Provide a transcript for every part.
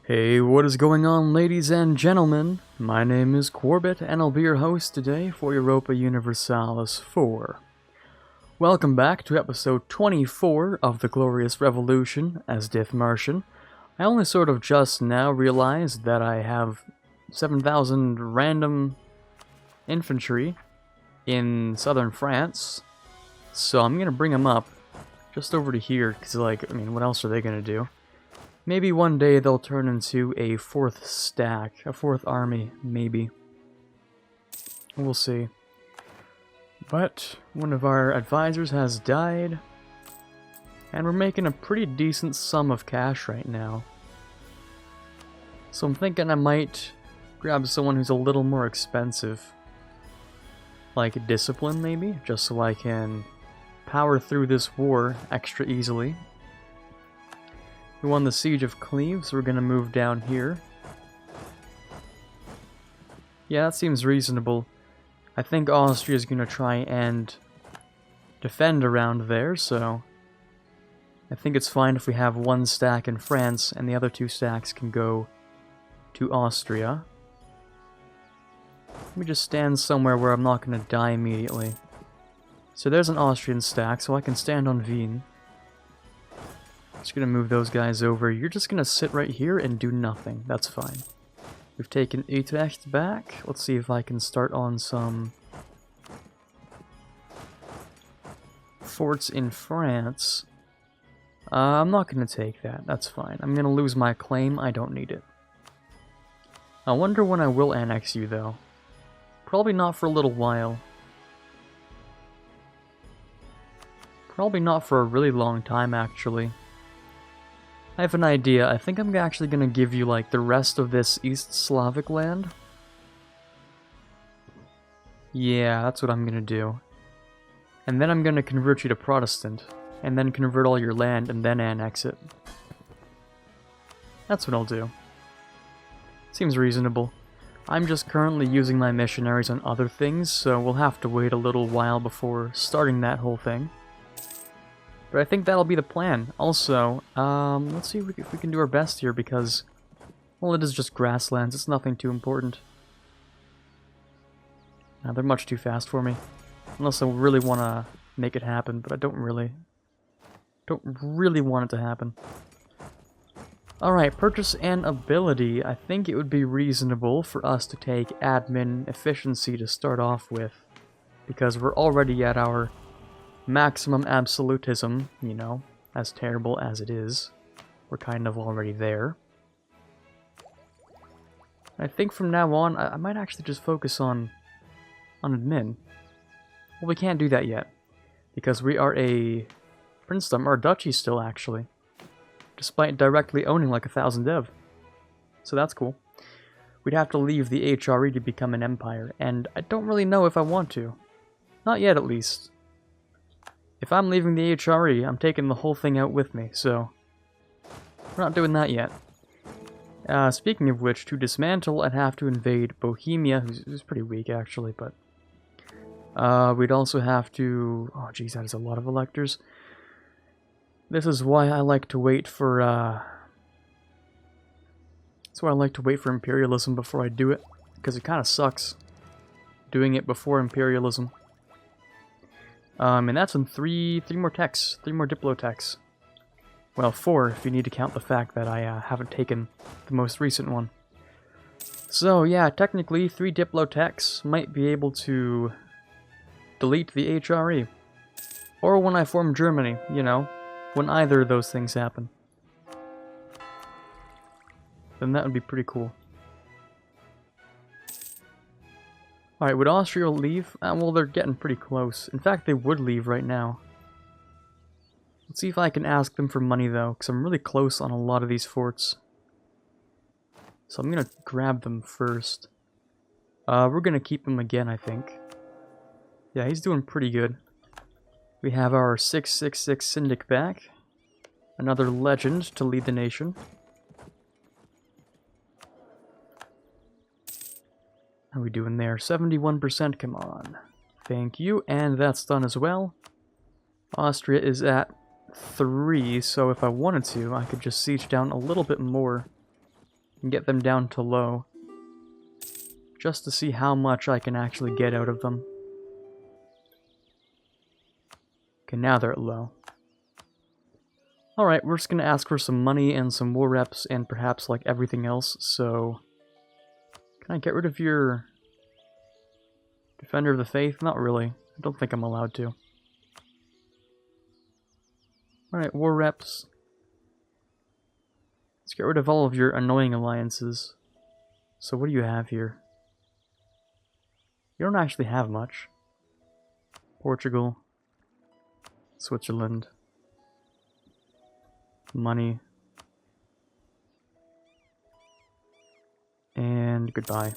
Hey, what is going on, ladies and gentlemen? My name is Quarbit, and I'll be your host today for Europa Universalis 4. Welcome back to episode 24 of the Glorious Revolution as Dithmarschen. I only sort of just now realized that I have 7,000 random infantry in southern France, so I'm gonna bring them up just over to here, because, what else are they gonna do? Maybe one day they'll turn into a fourth stack, a fourth army, maybe. We'll see. But one of our advisors has died, and we're making a pretty decent sum of cash right now. So I'm thinking I might grab someone who's a little more expensive. Like Discipline, maybe? Just so I can power through this war extra easily. We won the Siege of Cleves, so we're going to move down here. Yeah, that seems reasonable. I think Austria is going to try and defend around there, so I think it's fine if we have one stack in France and the other two stacks can go to Austria. Let me just stand somewhere where I'm not going to die immediately. So there's an Austrian stack, so I can stand on Wien. Just gonna move those guys over. You're just gonna sit right here and do nothing. That's fine. We've taken Utrecht back. Let's see if I can start on some forts in France. I'm not gonna take that. That's fine. I'm gonna lose my claim. I don't need it. I wonder when I will annex you, though. Probably not for a little while. Probably not for a really long time, actually. I have an idea. I think I'm actually going to give you, like, the rest of this East Slavic land. Yeah, that's what I'm going to do. And then I'm going to convert you to Protestant. And then convert all your land and then annex it. That's what I'll do. Seems reasonable. I'm just currently using my missionaries on other things, so we'll have to wait a little while before starting that whole thing. But I think that'll be the plan. Also, let's see if we can do our best here, because, well, it is just grasslands. It's nothing too important. They're much too fast for me. Unless I really want to make it happen, but I don't really want it to happen. Alright, purchase an ability. I think it would be reasonable for us to take admin efficiency to start off with, because we're already at our maximum absolutism, you know, as terrible as it is. We're kind of already there. I think from now on, I might actually just focus on admin. Well, we can't do that yet, because we are a princedom, or a duchy still, actually. Despite directly owning like 1,000 dev. So that's cool. We'd have to leave the HRE to become an empire, and I don't really know if I want to. Not yet, at least. If I'm leaving the HRE, I'm taking the whole thing out with me, so we're not doing that yet. Speaking of which, to dismantle, I'd have to invade Bohemia, who's pretty weak, actually, but we'd also have to... Oh, geez, that is a lot of electors. This is why I like to wait for, That's why I like to wait for imperialism before I do it, because it kind of sucks doing it before imperialism. And that's in three more techs, 3 more diplotechs. Well, 4 if you need to count the fact that I haven't taken the most recent one. So yeah, technically 3 diplotechs might be able to delete the HRE. Or when I form Germany, you know, when either of those things happen. Then that would be pretty cool. Alright, would Austria leave? Well, they're getting pretty close. In fact, they would leave right now. Let's see if I can ask them for money, though, because I'm really close on a lot of these forts. So I'm going to grab them first. We're going to keep him again, I think. Yeah, he's doing pretty good. We have our 666 Syndic back. Another legend to lead the nation. How are we doing there? 71%, come on. Thank you, and that's done as well. Austria is at 3, so if I wanted to, I could just siege down a little bit more. and get them down to low, just to see how much I can actually get out of them. Okay, now they're at low. Alright, we're just gonna ask for some money and some war reps and perhaps like everything else, so... Can I get rid of your... Defender of the Faith? Not really. I don't think I'm allowed to. Alright, war reps. Let's get rid of all of your annoying alliances. So what do you have here? You don't actually have much. Portugal. Switzerland. Money. And goodbye.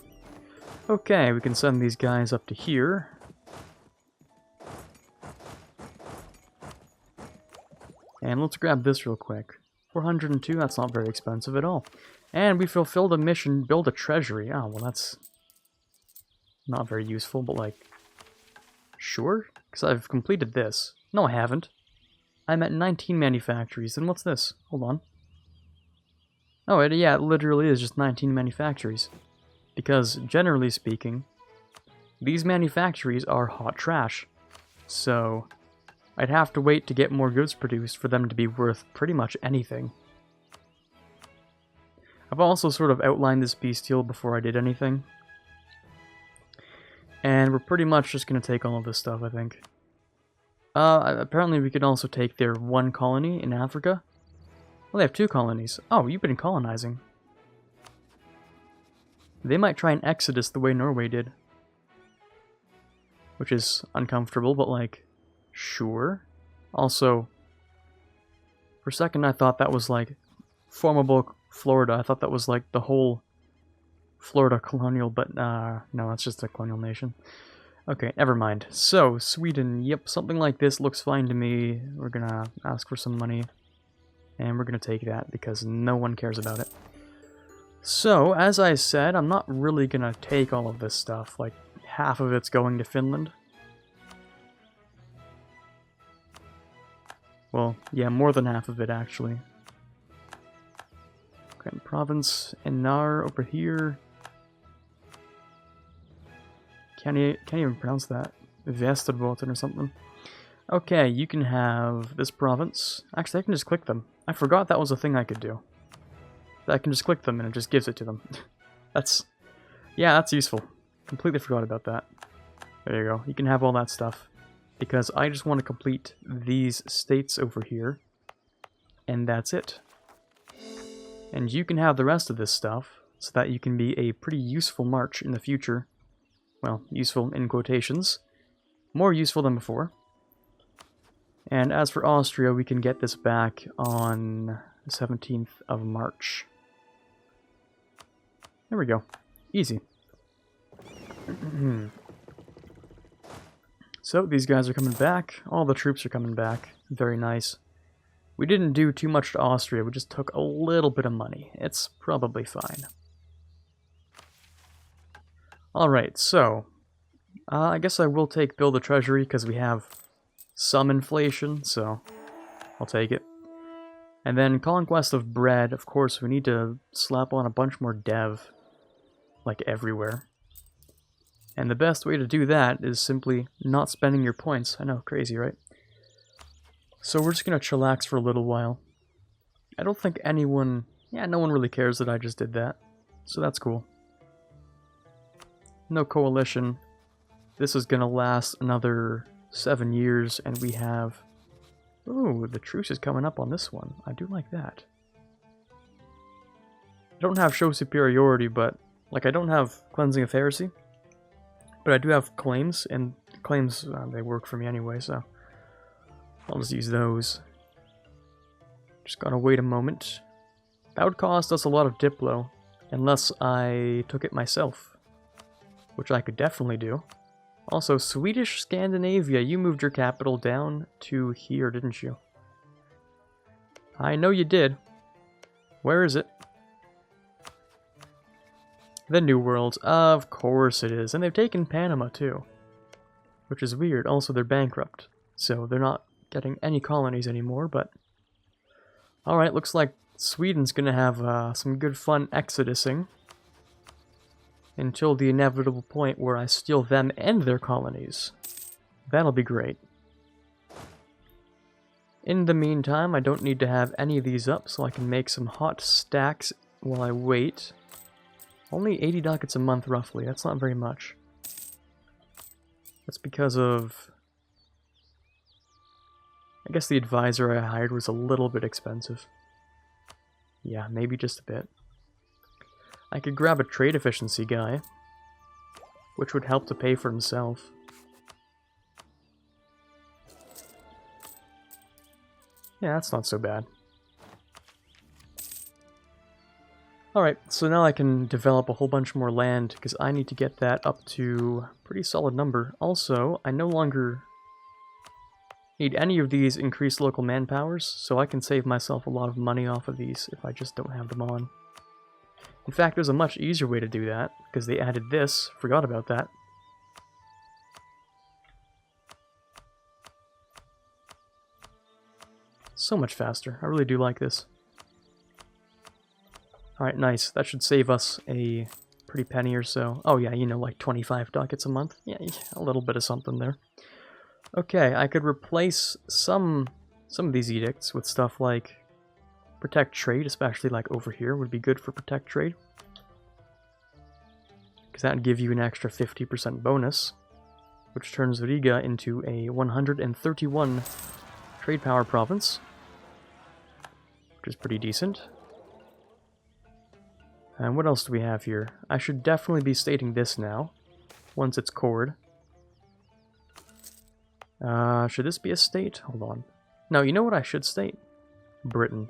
Okay, we can send these guys up to here. And let's grab this real quick. 402, that's not very expensive at all. And we fulfilled a mission, build a treasury. Oh, well that's not very useful, but like... Sure? Because I've completed this. No, I haven't. I'm at 19 manufactories, and what's this? Hold on. Oh, yeah, it literally is just 19 manufactories. Because, generally speaking, these manufactories are hot trash. So, I'd have to wait to get more goods produced for them to be worth pretty much anything. I've also sort of outlined this peace deal before I did anything. And we're pretty much just going to take all of this stuff, I think. Apparently we could also take their one colony in Africa. Well, they have 2 colonies. Oh, you've been colonizing. They might try an exodus the way Norway did. Which is uncomfortable, but like, sure. Also, for a second I thought that was like formable Florida. I thought that was like the whole Florida colonial, but no, it's just a colonial nation. Okay, never mind. So, Sweden, yep, something like this looks fine to me. We're gonna ask for some money, and we're gonna take that because no one cares about it. So, as I said, I'm not really gonna take all of this stuff. Like, half of it's going to Finland. Well, yeah, more than half of it, actually. Grand Province, Enar over here. Can't even pronounce that. Västerbotten or something. Okay, you can have this province. Actually, I can just click them. I forgot that was a thing I could do. I can just click them and it just gives it to them. Yeah, that's useful. Completely forgot about that. There you go. You can have all that stuff. Because I just want to complete these states over here. And that's it. And you can have the rest of this stuff, so that you can be a pretty useful march in the future. Well, useful in quotations. More useful than before. And as for Austria, we can get this back on the 17th of March. There we go. Easy. So, these guys are coming back. All the troops are coming back. Very nice. We didn't do too much to Austria, we just took a little bit of money. It's probably fine. Alright, so... I guess I will take build a treasury, because we have some inflation, so I'll take it. And then conquest of bread, of course, we need to slap on a bunch more dev. Like everywhere. And the best way to do that is simply not spending your points. I know, crazy, right? So we're just gonna chillax for a little while. I don't think anyone... Yeah, no one really cares that I just did that. So that's cool. No coalition. This is gonna last another 7 years, and we have... Ooh, the truce is coming up on this one. I do like that. I don't have show superiority, but... Like, I don't have cleansing of heresy. But I do have claims, and claims, they work for me anyway, so... I'll just use those. Just gotta wait a moment. That would cost us a lot of Diplo, unless I took it myself. Which I could definitely do. Also, Swedish Scandinavia, you moved your capital down to here, didn't you? I know you did. Where is it? The New World. Of course it is. And they've taken Panama, too. Which is weird. Also, they're bankrupt. So they're not getting any colonies anymore, but... Alright, looks like Sweden's gonna have some good fun exodusing until the inevitable point where I steal them and their colonies. That'll be great. In the meantime, I don't need to have any of these up, so I can make some hot stacks while I wait. Only 80 ducats a month, roughly. That's not very much. That's because of... I guess the advisor I hired was a little bit expensive. Yeah, maybe just a bit. I could grab a trade efficiency guy, which would help to pay for himself. Yeah, that's not so bad. Alright, so now I can develop a whole bunch more land, because I need to get that up to a pretty solid number. Also, I no longer need any of these increased local manpowers, so I can save myself a lot of money off of these if I just don't have them on. In fact, there's a much easier way to do that, because they added this. Forgot about that. So much faster. I really do like this. Alright, nice. That should save us a pretty penny or so. Oh yeah, you know, like 25 ducats a month. Yeah, a little bit of something there. Okay, I could replace some of these edicts with stuff like protect trade, especially like over here would be good for protect trade. Because that would give you an extra 50% bonus, which turns Riga into a 131 trade power province, which is pretty decent. And what else do we have here? I should definitely be stating this now, once it's cored. Should this be a state? Hold on. No, you know what I should state? Britain.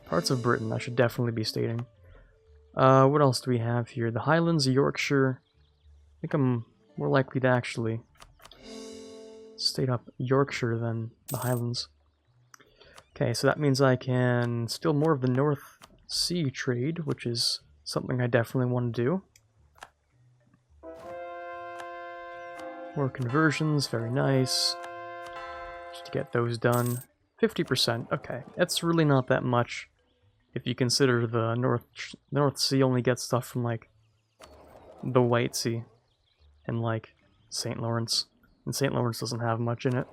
Parts of Britain I should definitely be stating. What else do we have here? The Highlands, Yorkshire. I think I'm more likely to actually state up Yorkshire than the Highlands. Okay, so that means I can steal more of the North Sea trade, which is something I definitely want to do. More conversions, very nice. Just to get those done. 50%, okay. That's really not that much if you consider the North Sea only gets stuff from, like, the White Sea and, like, St. Lawrence. And St. Lawrence doesn't have much in it.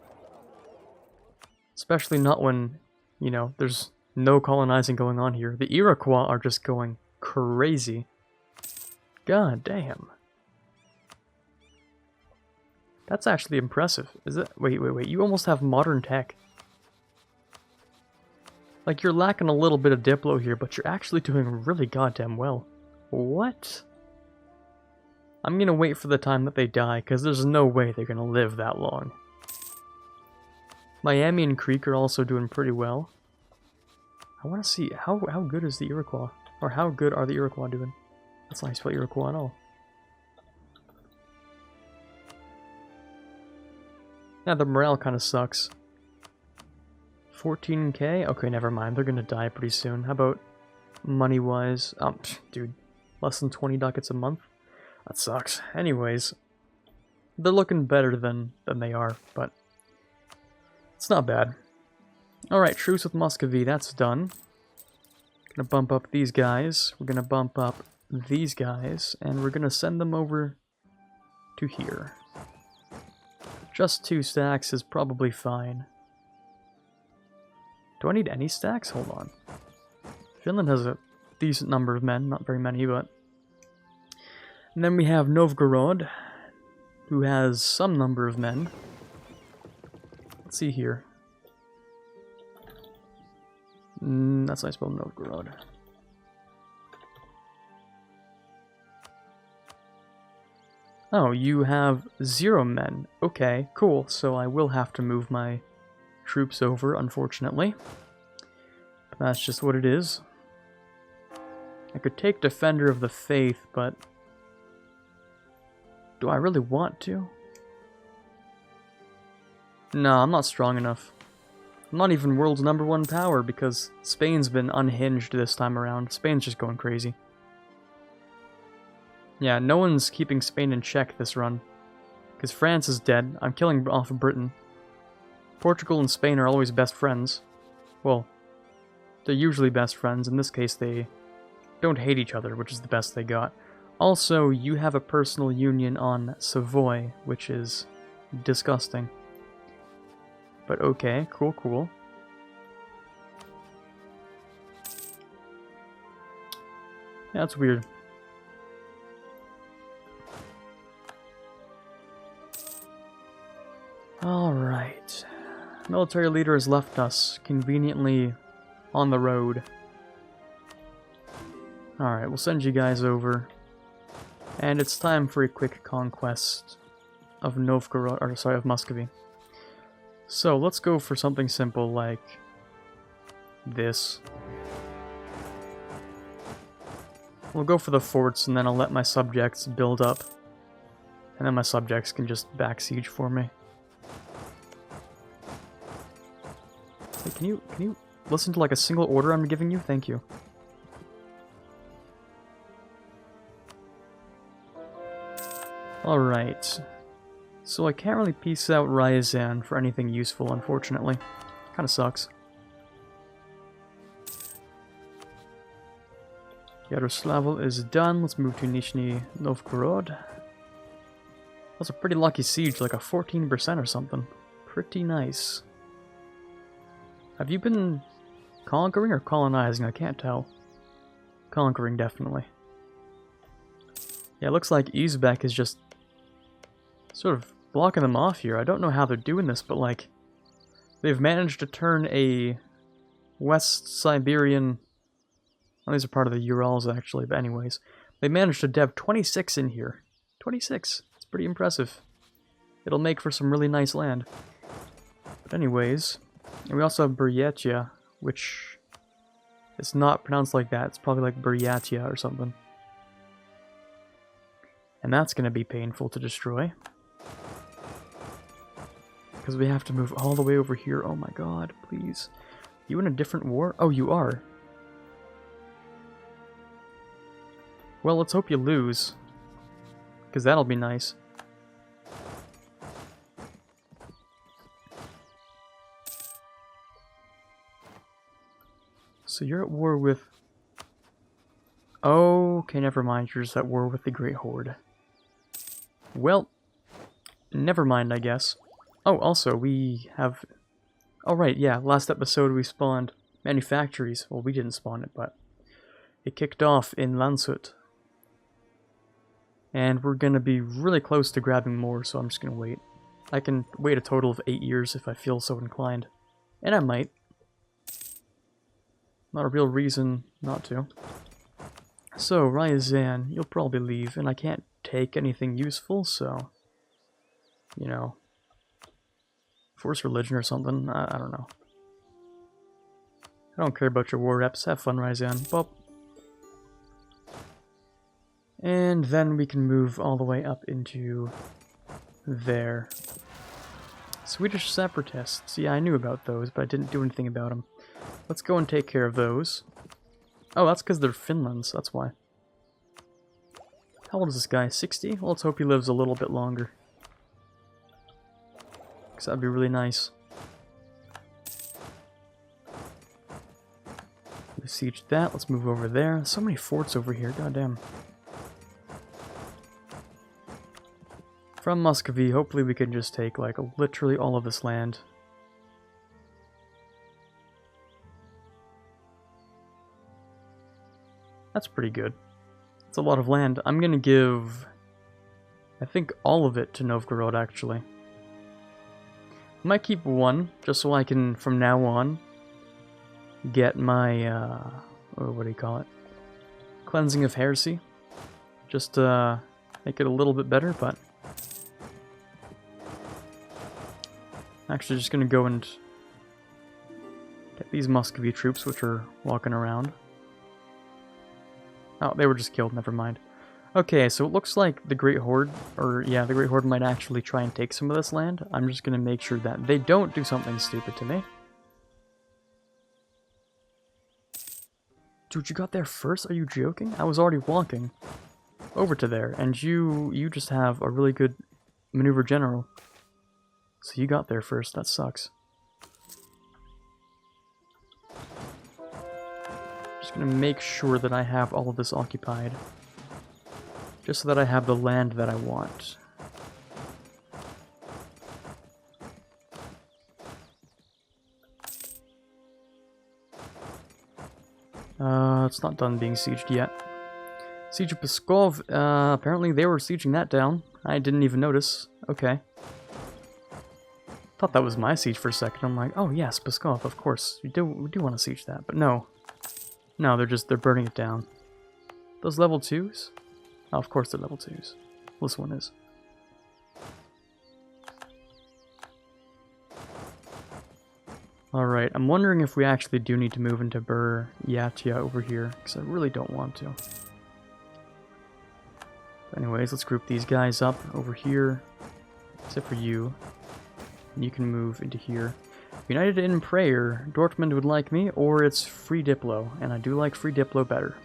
Especially not when, you know, there's no colonizing going on here. The Iroquois are just going crazy. God damn. That's actually impressive. Is it? Wait. You almost have modern tech. Like, you're lacking a little bit of Diplo here, but you're actually doing really goddamn well. What? I'm gonna wait for the time that they die, because there's no way they're gonna live that long. Miami and Creek are also doing pretty well. I want to see, how good is the Iroquois? Or how good are the Iroquois doing? That's not how you spell Iroquois at all. Yeah, the morale kind of sucks. 14k? Okay, never mind. They're gonna die pretty soon. How about money-wise? Dude, less than 20 ducats a month? That sucks. Anyways, they're looking better than they are, but it's not bad. Alright, truce with Muscovy, that's done. Gonna bump up these guys, we're gonna bump up these guys, and we're gonna send them over to here. Just 2 stacks is probably fine. Do I need any stacks? Hold on. Finland has a decent number of men, not very many, but... And then we have Novgorod, who has some number of men. Let's see here. That's how I spell Novgorod. Oh, you have 0 men. Okay, cool. So I will have to move my troops over, unfortunately. But that's just what it is. I could take Defender of the Faith, but... do I really want to? No, I'm not strong enough. I'm not even world's #1 power because Spain's been unhinged this time around. Spain's just going crazy. Yeah, no one's keeping Spain in check this run. Because France is dead. I'm killing off of Britain. Portugal and Spain are always best friends. Well, They're usually best friends. In this case, they don't hate each other, which is the best they got. Also, you have a personal union on Savoy, which is disgusting. But okay, cool. Yeah, that's weird. Alright. Military leader has left us, conveniently on the road. Alright, we'll send you guys over. And it's time for a quick conquest of Novgorod, or sorry, of Muscovy. So let's go for something simple like this. We'll go for the forts, and then I'll let my subjects build up. And then my subjects can just back siege for me. Hey, can you listen to like a single order I'm giving you? Thank you. Alright. So I can't really piece out Ryazan for anything useful, unfortunately. Kinda sucks. Yaroslavl is done. Let's move to Nizhny Novgorod. That's a pretty lucky siege, like a 14% or something. Pretty nice. Have you been conquering or colonizing? I can't tell. Conquering, definitely. Yeah, it looks like Uzbek is just sort of blocking them off here. I don't know how they're doing this, but like, they've managed to turn a West Siberian... Well, these are part of the Urals, actually, but anyways. They managed to dev 26 in here. 26. It's pretty impressive. It'll make for some really nice land. But anyways, and we also have Buryatia, which is not pronounced like that. It's probably like Buryatia or something. And that's going to be painful to destroy. Because we have to move all the way over here. Oh my god, please. You in a different war? Oh, you are. Well, let's hope you lose. Because that'll be nice. So you're at war with... Oh, okay, never mind. You're just at war with the Great Horde. Well, never mind, I guess. Oh, also, we have... Oh, right, yeah, last episode we spawned manufactories. Well, we didn't spawn it, but it kicked off in Landshut. And we're going to be really close to grabbing more, so I'm just going to wait. I can wait a total of 8 years if I feel so inclined. And I might. Not a real reason not to. So, Ryazan, you'll probably leave, and I can't take anything useful, so... You know... Force religion or something? I don't know. I don't care about your war reps. Have fun, Ryazan. Bop. And then we can move all the way up into there. Swedish separatists. Yeah, I knew about those, but I didn't do anything about them. Let's go and take care of those. Oh, that's because they're Finlands. That's why. How old is this guy? 60? Well, let's hope he lives a little bit longer. Because that'd be really nice. Besiege that. Let's move over there. So many forts over here. Goddamn. From Muscovy, hopefully we can just take, like, literally all of this land. That's pretty good. It's a lot of land. I'm gonna give, I think, all of it to Novgorod, actually. I might keep one, just so I can, from now on, get my, what do you call it? Cleansing of heresy. Just to make it a little bit better, but... Actually, just gonna go and get these Muscovy troops, which are walking around. Oh, they were just killed, never mind. Okay, so it looks like the Great Horde, or yeah, the Great Horde might actually try and take some of this land. I'm just gonna make sure that they don't do something stupid to me. Dude, you got there first? Are you joking? I was already walking over to there, and you just have a really good maneuver general. So you got there first, that sucks. Just gonna make sure that I have all of this occupied. Just so that I have the land that I want. It's not done being sieged yet. Siege of Pskov, apparently they were sieging that down. I didn't even notice. Okay. Thought that was my siege for a second. I'm like, oh yes, Pskov, of course. We do want to siege that, but no. No, they're burning it down. Those level 2s? Oh, of course they're level 2s. This one is. Alright, I'm wondering if we actually do need to move into Buryatia over here, because I really don't want to. Anyways, let's group these guys up over here, except for you. And you can move into here. United in prayer, Dortmund would like me, or it's free Diplo, and I do like free Diplo better.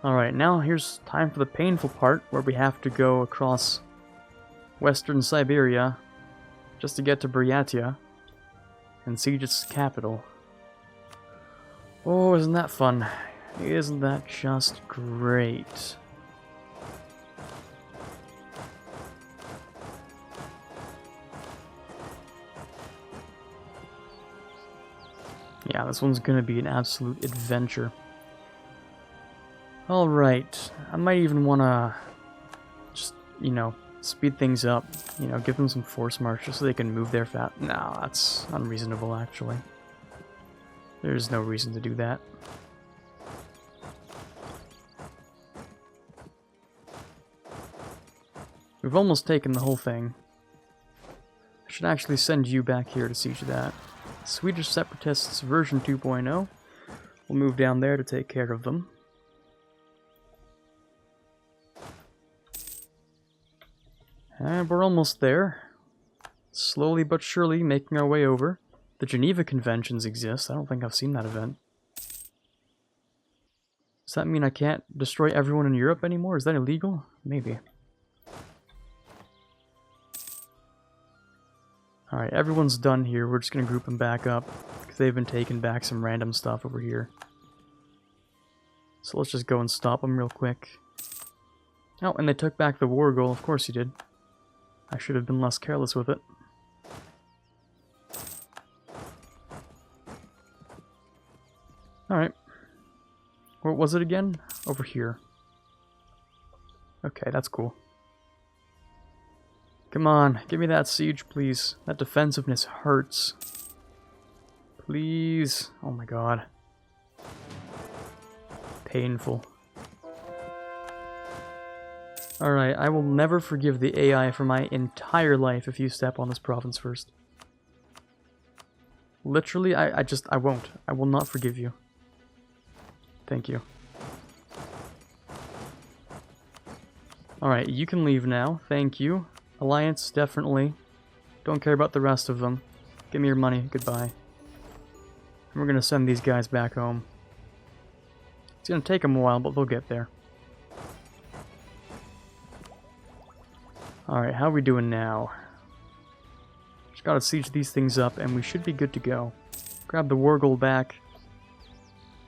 Alright, now here's time for the painful part, where we have to go across western Siberia, just to get to Buryatia, and siege its capital. Oh, isn't that fun? Isn't that just great? Yeah, this one's gonna be an absolute adventure. Alright, I might even wanna just, you know, speed things up. You know, give them some force march just so they can move their fat. No, that's unreasonable, actually. There's no reason to do that. We've almost taken the whole thing. I should actually send you back here to siege that. Swedish Separatists version 2.0. We'll move down there to take care of them. And we're almost there. Slowly but surely making our way over. The Geneva Conventions exist. I don't think I've seen that event. Does that mean I can't destroy everyone in Europe anymore? Is that illegal? Maybe. Alright, everyone's done here. We're just going to group them back up, because they've been taking back some random stuff over here. So let's just go and stop them real quick. Oh, and they took back the war goal. Of course you did. I should have been less careless with it. Alright. What was it again? Over here. Okay, that's cool. Come on, give me that siege, please. That defensiveness hurts. Please. Oh my god. Painful. Alright, I will never forgive the AI for my entire life if you step on this province first. Literally, I won't. I will not forgive you. Thank you. Alright, you can leave now. Thank you. Alliance, definitely. Don't care about the rest of them. Give me your money. Goodbye. And we're gonna send these guys back home. It's gonna take them a while, but they'll get there. Alright, how are we doing now? Just gotta siege these things up, and we should be good to go. Grab the war goal back.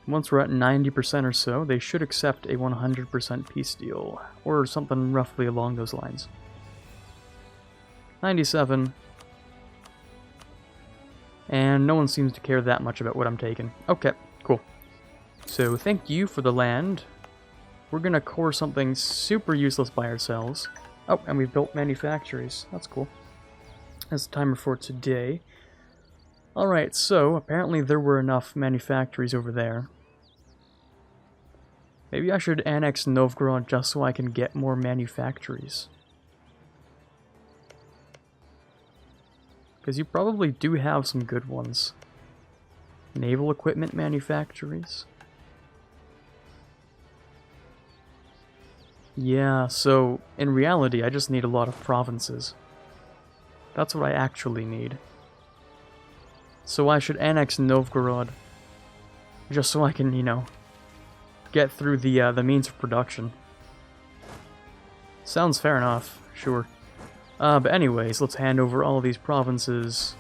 Once we're at 90% or so, they should accept a 100% peace deal. Or something roughly along those lines. 97. And no one seems to care that much about what I'm taking. Okay, cool. So thank you for the land. We're gonna core something super useless by ourselves. Oh, and we've built manufactories. That's cool. That's the timer for today. Alright, so apparently there were enough manufactories over there. Maybe I should annex Novgorod just so I can get more manufactories. Because you probably do have some good ones. Naval equipment manufactories. Yeah, so in reality I just need a lot of provinces. That's what I actually need. So I should annex Novgorod. Just so I can, you know, get through the means of production. Sounds fair enough, sure. But anyways, let's hand over all these provinces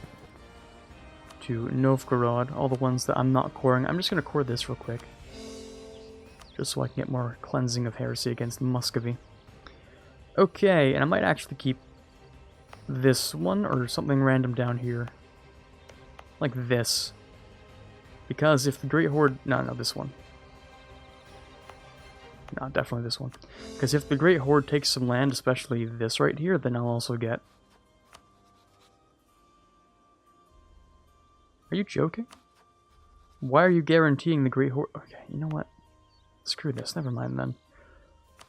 to Novgorod, all the ones that I'm not coring. I'm just going to core this real quick, just so I can get more cleansing of heresy against Muscovy. Okay, and I might actually keep this one or something random down here, like this, because if the Great Horde... No, this one. No, definitely this one. Because if the Great Horde takes some land, especially this right here, then I'll also get... Are you joking? Why are you guaranteeing the Great Horde? Okay, you know what? Screw this, never mind then.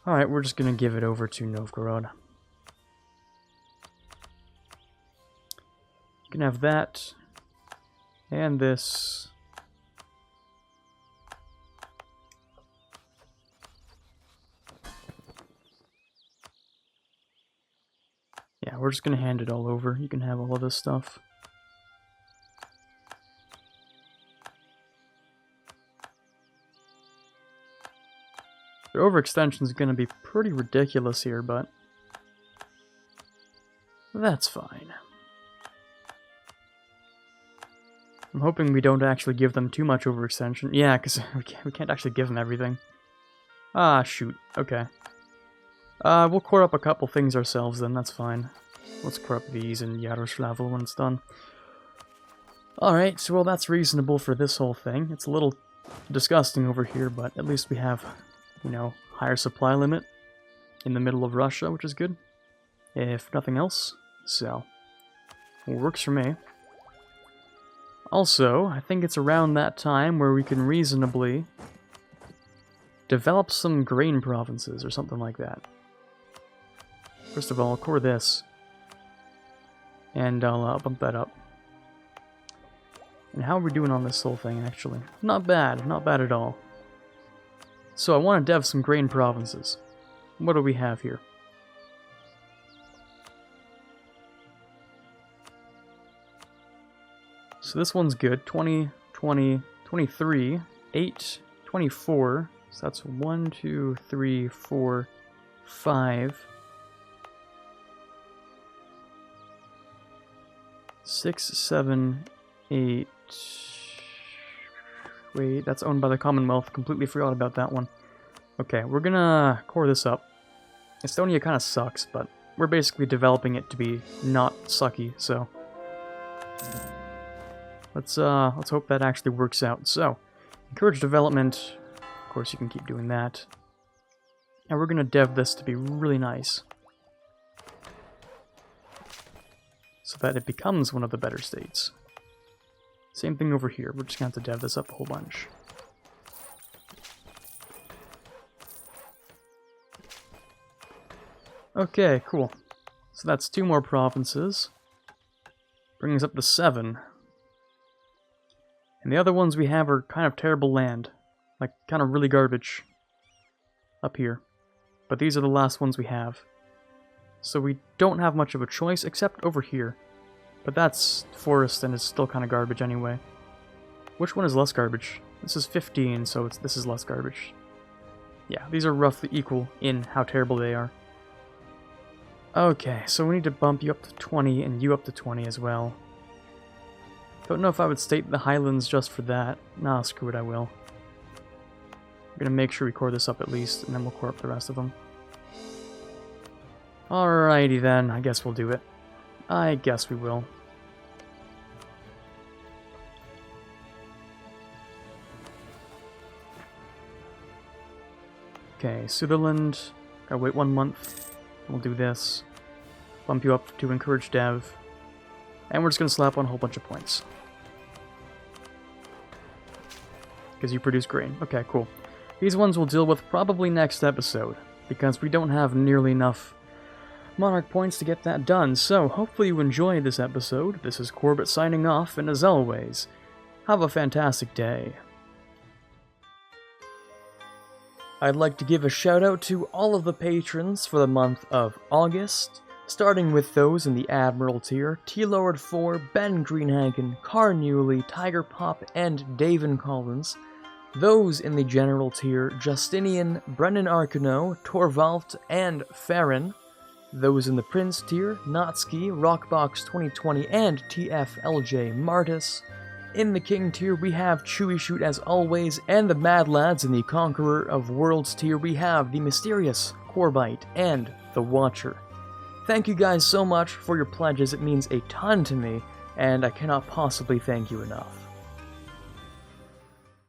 Alright, we're just gonna give it over to Novgorod. You can have that, and this. Yeah, we're just gonna hand it all over. You can have all of this stuff. The overextension is going to be pretty ridiculous here, but that's fine. I'm hoping we don't actually give them too much overextension. Yeah, because we can't actually give them everything. Ah, shoot. Okay. We'll core up a couple things ourselves then, that's fine. Let's core up these and Yaroslav when it's done. Alright, so well that's reasonable for this whole thing. It's a little disgusting over here, but at least we have... you know, higher supply limit in the middle of Russia, which is good, if nothing else, so works for me. Also, I think it's around that time where we can reasonably develop some grain provinces or something like that. First of all, I'll core this, and I'll bump that up. And how are we doing on this whole thing, actually? Not bad at all. So I want to dev some grain provinces. What do we have here? So this one's good. 20, 20, 23, 8, 24. So that's 1, 2, 3, 4, 5, 6, 7, 8... Wait, that's owned by the Commonwealth. Completely forgot about that one. Okay, we're gonna core this up. Estonia kind of sucks, but we're basically developing it to be not sucky, so... Let's hope that actually works out. So, encourage development. Of course, you can keep doing that. And we're gonna dev this to be really nice. So that it becomes one of the better states. Same thing over here. We're just going to have to dev this up a whole bunch. Okay, cool. So that's 2 more provinces. Brings up to 7. And the other ones we have are kind of terrible land. Like, kind of really garbage. Up here. But these are the last ones we have. So we don't have much of a choice, except over here. But that's forest and it's still kind of garbage anyway. Which one is less garbage? This is 15, so this is less garbage. Yeah, these are roughly equal in how terrible they are. Okay, so we need to bump you up to 20 and you up to 20 as well. Don't know if I would state the Highlands just for that. Nah, screw it, I will. I'm gonna make sure we core this up at least, and then we'll core up the rest of them. Alrighty then, I guess we'll do it. I guess we will. Okay, Sutherland. Gotta wait 1 month. We'll do this. Bump you up to encourage dev. And we're just gonna slap on a whole bunch of points. Because you produce grain. Okay, cool. These ones we'll deal with probably next episode, because we don't have nearly enough Monarch points to get that done. So, hopefully you enjoyed this episode. This is Quarbit signing off, and as always, have a fantastic day. I'd like to give a shout out to all of the patrons for the month of August, starting with those in the Admiral tier: T-Lord 4, Ben Greenhagen, Carnewley, Tiger Pop, and Davin Collins. Those in the General tier: Justinian, Brendan Arcano, Torvald, and Farron. Those in the Prince tier: Natsuki, Rockbox 2020, and TFLJ Martis. In the King tier, we have Chewy Shoot as always, and the Mad Lads in the Conqueror of Worlds tier, we have the Mysterious, Quarbit, and the Watcher. Thank you guys so much for your pledges, it means a ton to me, and I cannot possibly thank you enough.